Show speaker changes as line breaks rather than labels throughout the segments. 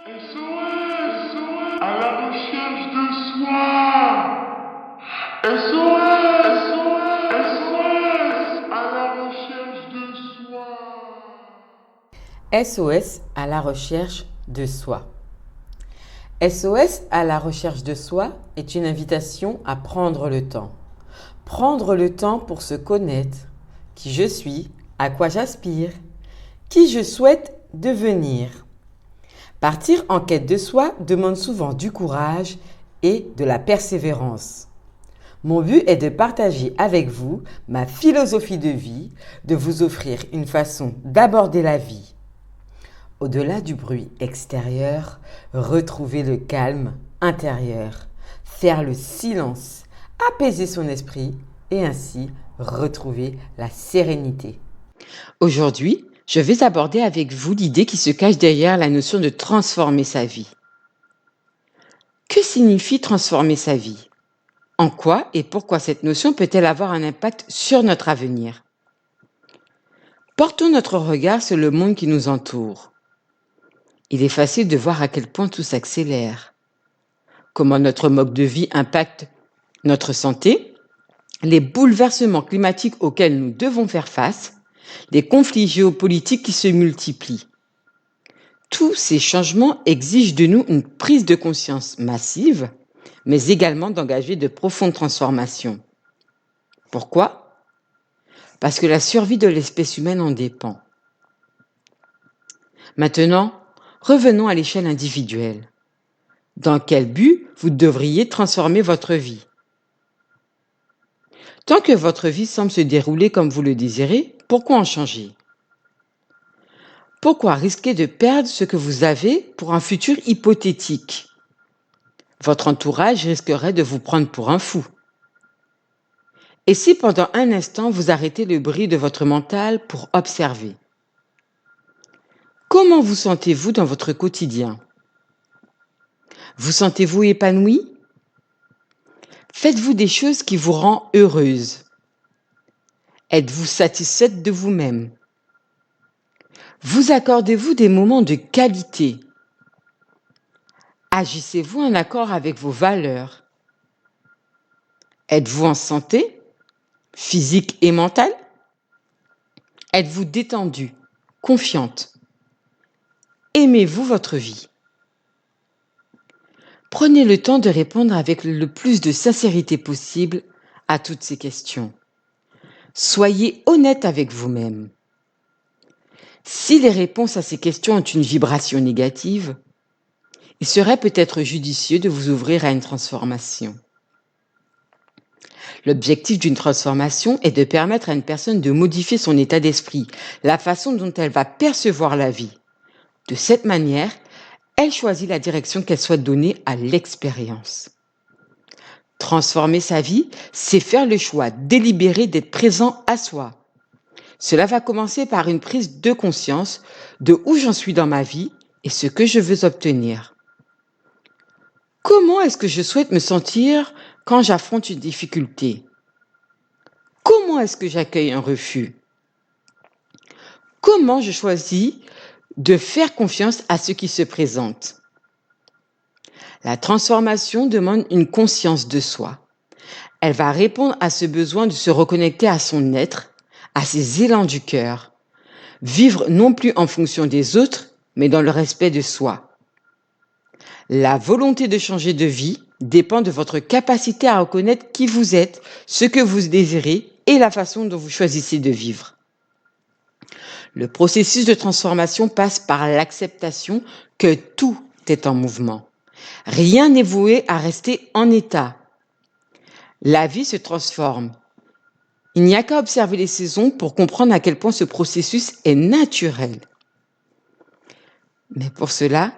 SOS à la recherche de soi. SOS, SOS à la recherche de soi.
SOS à la recherche de soi. SOS à la recherche de soi est une invitation à prendre le temps. Prendre le temps pour se connaître, qui je suis, à quoi j'aspire, qui je souhaite devenir. Partir en quête de soi demande souvent du courage et de la persévérance. Mon but est de partager avec vous ma philosophie de vie, de vous offrir une façon d'aborder la vie. Au-delà du bruit extérieur, retrouver le calme intérieur, faire le silence, apaiser son esprit et ainsi retrouver la sérénité. Aujourd'hui, je vais aborder avec vous l'idée qui se cache derrière la notion de transformer sa vie. Que signifie transformer sa vie ? En quoi et pourquoi cette notion peut-elle avoir un impact sur notre avenir ? Portons notre regard sur le monde qui nous entoure. Il est facile de voir à quel point tout s'accélère. Comment notre mode de vie impacte notre santé, les bouleversements climatiques auxquels nous devons faire face, les conflits géopolitiques qui se multiplient. Tous ces changements exigent de nous une prise de conscience massive, mais également d'engager de profondes transformations. Pourquoi ? Parce que la survie de l'espèce humaine en dépend. Maintenant, revenons à l'échelle individuelle. Dans quel but vous devriez transformer votre vie ? Tant que votre vie semble se dérouler comme vous le désirez, pourquoi en changer ? Pourquoi risquer de perdre ce que vous avez pour un futur hypothétique ? Votre entourage risquerait de vous prendre pour un fou. Et si pendant un instant vous arrêtez le bruit de votre mental pour observer ? Comment vous sentez-vous dans votre quotidien ? Vous sentez-vous épanoui ? Faites-vous des choses qui vous rendent heureuse ? Êtes-vous satisfaite de vous-même ? Vous accordez-vous des moments de qualité ? Agissez-vous en accord avec vos valeurs ? Êtes-vous en santé, physique et mentale ? Êtes-vous détendue, confiante ? Aimez-vous votre vie ? Prenez le temps de répondre avec le plus de sincérité possible à toutes ces questions. Soyez honnête avec vous-même. Si les réponses à ces questions ont une vibration négative, il serait peut-être judicieux de vous ouvrir à une transformation. L'objectif d'une transformation est de permettre à une personne de modifier son état d'esprit, la façon dont elle va percevoir la vie. De cette manière, elle choisit la direction qu'elle souhaite donner à l'expérience. Transformer sa vie, c'est faire le choix délibéré d'être présent à soi. Cela va commencer par une prise de conscience de où j'en suis dans ma vie et ce que je veux obtenir. Comment est-ce que je souhaite me sentir quand j'affronte une difficulté ? Comment est-ce que j'accueille un refus ? Comment je choisis de faire confiance à ce qui se présente ? La transformation demande une conscience de soi. Elle va répondre à ce besoin de se reconnecter à son être, à ses élans du cœur. Vivre non plus en fonction des autres, mais dans le respect de soi. La volonté de changer de vie dépend de votre capacité à reconnaître qui vous êtes, ce que vous désirez et la façon dont vous choisissez de vivre. Le processus de transformation passe par l'acceptation que tout est en mouvement. Rien n'est voué à rester en état. La vie se transforme. Il n'y a qu'à observer les saisons pour comprendre à quel point ce processus est naturel. Mais pour cela,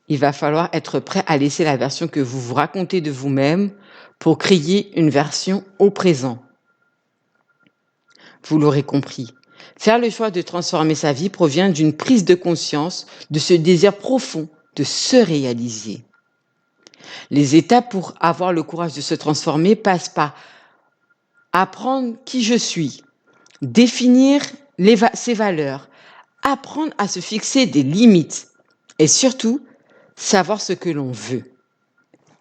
il va falloir être prêt à laisser la version que vous vous racontez de vous-même pour créer une version au présent. Vous l'aurez compris, faire le choix de transformer sa vie provient d'une prise de conscience de ce désir profond de se réaliser. Les étapes pour avoir le courage de se transformer passent par apprendre qui je suis, définir ses valeurs, apprendre à se fixer des limites, Et surtout, savoir ce que l'on veut.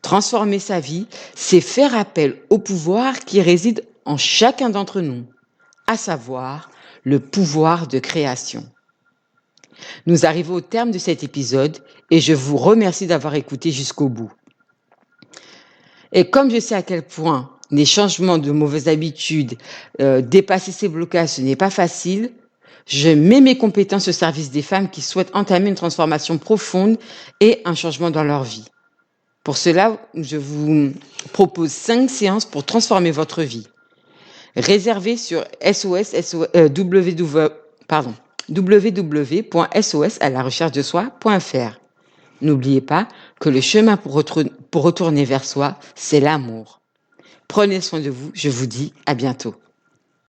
Transformer sa vie, c'est faire appel au pouvoir qui réside en chacun d'entre nous, à savoir le pouvoir de création. Nous arrivons au terme de cet épisode et je vous remercie d'avoir écouté jusqu'au bout. Et comme je sais à quel point les changements de mauvaises habitudes, dépasser ces blocages, ce n'est pas facile, je mets mes compétences au service des femmes qui souhaitent entamer une transformation profonde et un changement dans leur vie. Pour cela, je vous propose 5 séances pour transformer votre vie. Réservez sur www.sos-à-la-recherche-de-soi.fr. N'oubliez pas que le chemin pour retourner vers soi, c'est l'amour. Prenez soin de vous, je vous dis à bientôt.